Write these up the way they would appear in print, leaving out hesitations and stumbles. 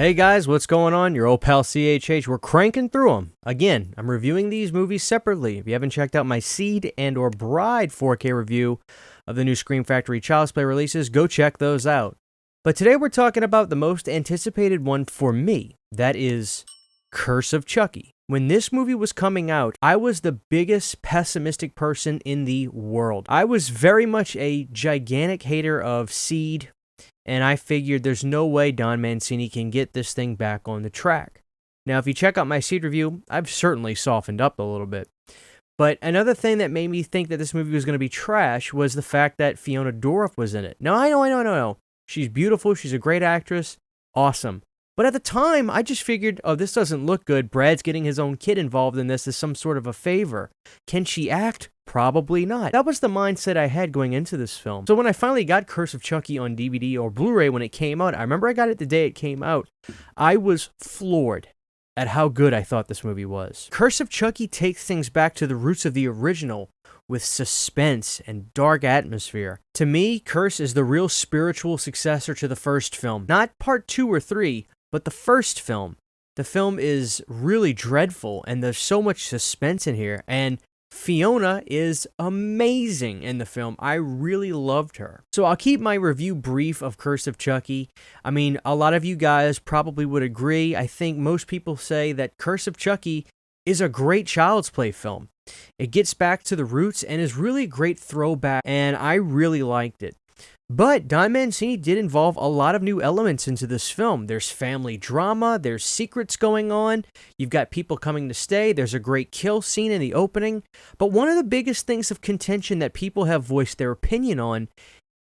Hey guys, what's going on? Your old pal CHH. We're cranking through them. Again, I'm reviewing these movies separately. If you haven't checked out my Seed and or Bride 4K review of the new Scream Factory Child's Play releases, go check those out. But today we're talking about the most anticipated one for me. That is Curse of Chucky. When this movie was coming out, I was the biggest pessimistic person in the world. I was very much a gigantic hater of Seed, and I figured there's no way Don Mancini can get this thing back on the track. Now, if you check out my Seed review, I've certainly softened up a little bit. But another thing that made me think that this movie was going to be trash was the fact that Fiona Dourif was in it. Now, I know. She's beautiful. She's a great actress. Awesome. But at the time, I just figured, oh, this doesn't look good. Brad's getting his own kid involved in this as some sort of a favor. Can she act? Probably not. That was the mindset I had going into this film. So when I finally got Curse of Chucky on DVD or Blu-ray when it came out, I remember I got it the day it came out, I was floored at how good I thought this movie was. Curse of Chucky takes things back to the roots of the original with suspense and dark atmosphere. To me, Curse is the real spiritual successor to the first film. Not part 2 or 3, but the first film. The film is really dreadful, and there's so much suspense in here, and Fiona is amazing in the film. I really loved her. So I'll keep my review brief of Curse of Chucky. I mean, a lot of you guys probably would agree. I think most people say that Curse of Chucky is a great Child's Play film. It gets back to the roots and is really a great throwback, and I really liked it. But Don Mancini did involve a lot of new elements into this film. There's family drama, there's secrets going on, you've got people coming to stay, there's a great kill scene in the opening. But one of the biggest things of contention that people have voiced their opinion on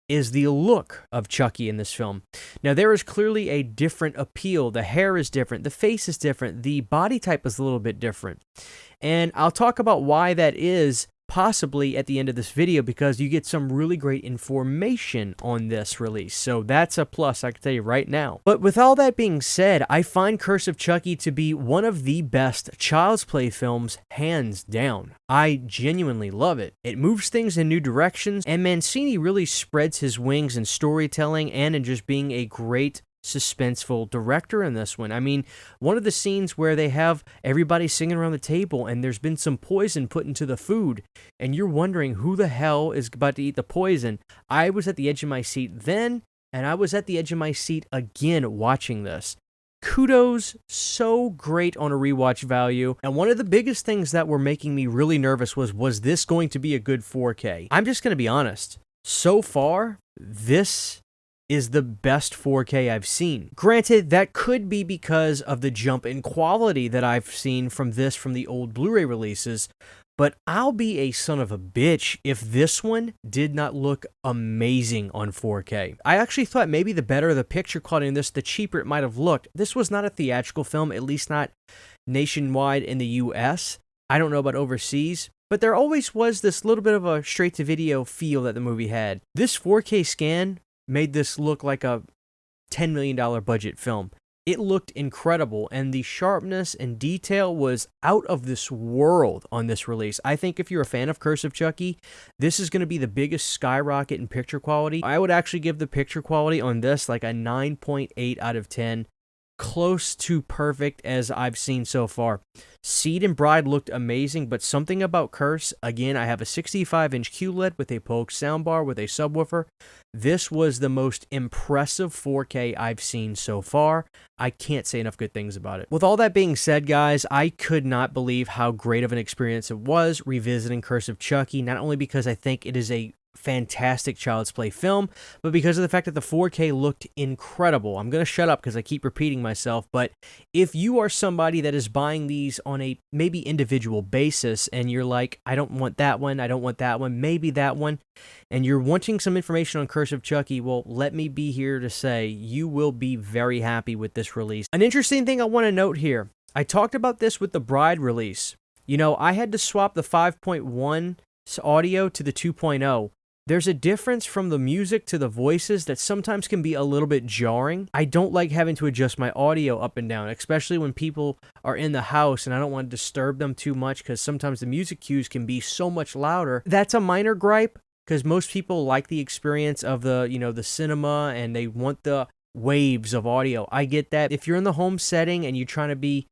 is the look of Chucky in this film. Now, there is clearly a different appeal. The hair is different, the face is different, the body type is a little bit different. And I'll talk about why that is possibly at the end of this video, because you get some really great information on this release. So that's a plus, I can tell you right now. But with all that being said, I find Curse of Chucky to be one of the best Child's Play films, hands down. I genuinely love it. It moves things in new directions, and Mancini really spreads his wings in storytelling and in just being a great suspenseful director in this one. I mean, one of the scenes where they have everybody singing around the table and there's been some poison put into the food and you're wondering who the hell is about to eat the poison. I was at the edge of my seat then, and I was at the edge of my seat again watching this. Kudos, so great on a rewatch value. And one of the biggest things that were making me really nervous was this going to be a good 4K? I'm just going to be honest. So far, this is the best 4K I've seen. Granted, that could be because of the jump in quality that I've seen from the old Blu-ray releases, but I'll be a son of a bitch if this one did not look amazing on 4K. I actually thought maybe the better the picture quality in this, the cheaper it might have looked. This was not a theatrical film, at least not nationwide in the US. I don't know about overseas, but there always was this little bit of a straight-to-video feel that the movie had. This 4K scan made this look like a $10 million budget film. It looked incredible, and the sharpness and detail was out of this world on this release. I think if you're a fan of Curse of Chucky, this is going to be the biggest skyrocket in picture quality. I would actually give the picture quality on this like a 9.8 out of 10. Close to perfect as I've seen so far. Seed and Bride looked amazing, but something about Curse, again, I have a 65-inch QLED with a Polk soundbar with a subwoofer. This was the most impressive 4K I've seen so far. I can't say enough good things about it. With all that being said, guys, I could not believe how great of an experience it was revisiting Curse of Chucky, not only because I think it is a fantastic Child's Play film, but because of the fact that the 4K looked incredible. I'm going to shut up because I keep repeating myself, but if you are somebody that is buying these on a maybe individual basis and you're like, I don't want that one, I don't want that one, maybe that one, and you're wanting some information on Curse of Chucky, well, let me be here to say you will be very happy with this release. An interesting thing I want to note here, I talked about this with the Bride release. You know, I had to swap the 5.1 audio to the 2.0. There's a difference from the music to the voices that sometimes can be a little bit jarring. I don't like having to adjust my audio up and down, especially when people are in the house and I don't want to disturb them too much because sometimes the music cues can be so much louder. That's a minor gripe because most people like the experience of the cinema and they want the waves of audio. I get that. If you're in the home setting and you're trying to be,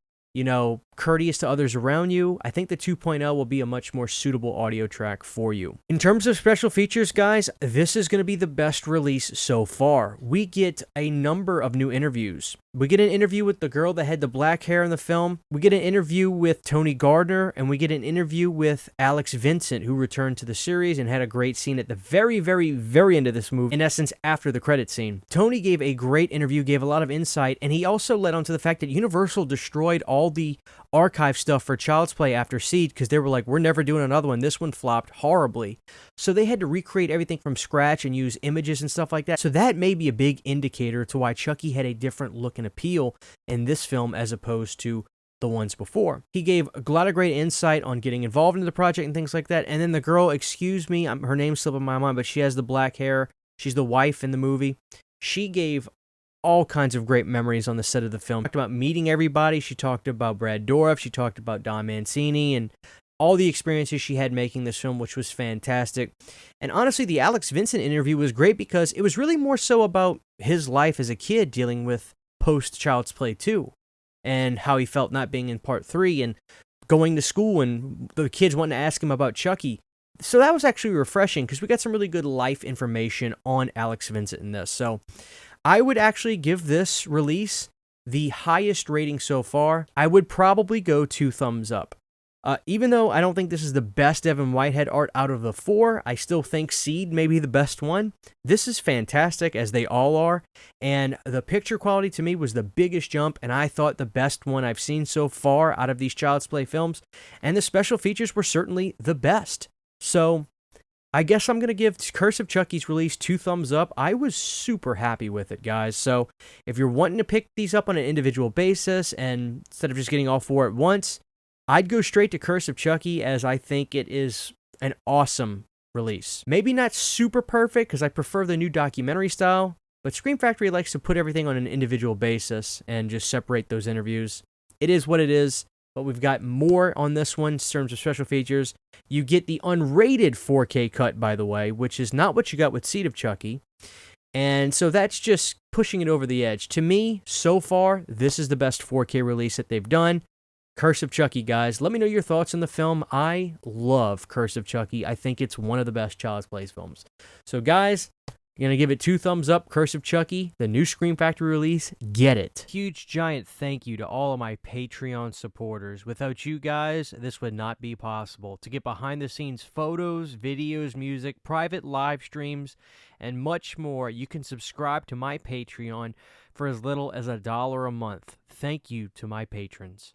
courteous to others around you, I think the 2.0 will be a much more suitable audio track for you. In terms of special features, guys, this is going to be the best release so far. We get a number of new interviews. We get an interview with the girl that had the black hair in the film. We get an interview with Tony Gardner, and we get an interview with Alex Vincent, who returned to the series and had a great scene at the very, very, very end of this movie, in essence, after the credit scene. Tony gave a great interview, gave a lot of insight, and he also led on to the fact that Universal destroyed all the archive stuff for Child's Play after Seed because they were like, we're never doing another one. This one flopped horribly. So they had to recreate everything from scratch and use images and stuff like that. So that may be a big indicator to why Chucky had a different look and appeal in this film as opposed to the ones before. He gave a lot of great insight on getting involved in the project and things like that. And then the girl, excuse me, her name's slipping my mind, but she has the black hair. She's the wife in the movie. She gave all kinds of great memories on the set of the film. She talked about meeting everybody. She talked about Brad Dourif. She talked about Don Mancini and all the experiences she had making this film, which was fantastic. And honestly, the Alex Vincent interview was great because it was really more so about his life as a kid dealing with post-Child's Play 2 and how he felt not being in Part 3 and going to school and the kids wanting to ask him about Chucky. So that was actually refreshing because we got some really good life information on Alex Vincent in this. So I would actually give this release the highest rating so far. I would probably go 2 thumbs up. Even though I don't think this is the best Evan Whitehead art out of the 4, I still think Seed may be the best one. This is fantastic, as they all are, and the picture quality to me was the biggest jump, and I thought the best one I've seen so far out of these Child's Play films, and the special features were certainly the best. So I guess I'm going to give Curse of Chucky's release 2 thumbs up. I was super happy with it, guys. So if you're wanting to pick these up on an individual basis and instead of just getting all 4 at once, I'd go straight to Curse of Chucky, as I think it is an awesome release. Maybe not super perfect because I prefer the new documentary style, but Scream Factory likes to put everything on an individual basis and just separate those interviews. It is what it is. But we've got more on this one in terms of special features. You get the unrated 4K cut, by the way, which is not what you got with Seed of Chucky. And so that's just pushing it over the edge. To me, so far, this is the best 4K release that they've done. Curse of Chucky, guys. Let me know your thoughts on the film. I love Curse of Chucky. I think it's one of the best Child's Play films. So, guys, I'm going to give it 2 thumbs up. Curse of Chucky, the new Scream Factory release. Get it. Huge, giant thank you to all of my Patreon supporters. Without you guys, this would not be possible. To get behind-the-scenes photos, videos, music, private live streams, and much more, you can subscribe to my Patreon for as little as $1 a month. Thank you to my patrons.